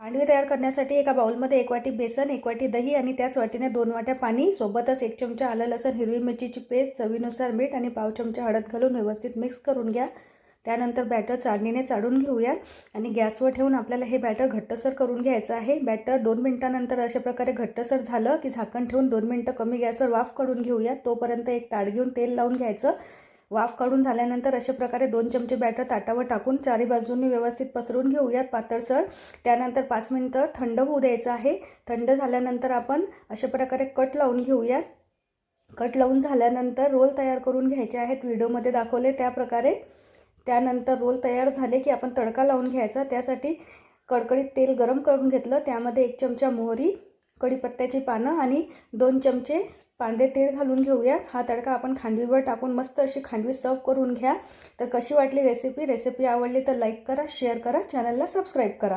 मांडवी तयार करण्यासाठी एका बाउलमध्ये 1 वाटी बेसन, 1 वाटी दही आणि त्याच वाटीने 2 वाट्या पाणी, सोबतच 1 चमचा आलं लसूण हिरवी मिरचीची पेस्ट, चवीनुसार मीठ आणि पाव चमचा हळद घालून व्यवस्थित मिक्स करून घ्या। त्यानंतर बॅटर चाळणीने चाळून घेऊया आणि गॅसवर ठेवून आपल्याला हे बॅटर घट्टसर करून घ्यायचं आहे। बॅटर 2 मिनिटांनंतर अशा प्रकारे घट्टसर झालं की झाकण ठेवून 2 मिनिटं कमी गॅसवर वाफ काढून घेऊया। तोपर्यंत एक ताट घेऊन तेल लावून घ्यायचं। वाफ काढून झाल्यानंतर अशा प्रकारे 2 चमचे बॅटर ताटावर टाकून चारी बाजूंनी व्यवस्थित पसरून घेऊयात पातळसर। त्यानंतर 5 मिनिटं थंड होऊ द्यायचं आहे। थंड झाल्यानंतर आपण अशा प्रकारे कट लावून घेऊया। कट लावून झाल्यानंतर रोल तयार करून घ्यायचे आहेत व्हिडिओमध्ये दाखवले त्या प्रकारे। त्यानंतर रोल तयार झाले की आपण तडका लावून घ्यायचा। त्यासाठी कडकडीत तेल गरम करून घेतलं, त्यामध्ये 1 चमचा मोहरी, कढीपत्त्याची पानं आणि 2 चमचे पांढरे तीळ घालून घेऊया। हा तडका आपण खांडवीवर टाकून मस्त अशी खांडवी सर्व करून घ्या। तर कशी वाटली रेसिपी आवडली तर लाईक करा, शेअर करा, चॅनलला सबस्क्राईब करा।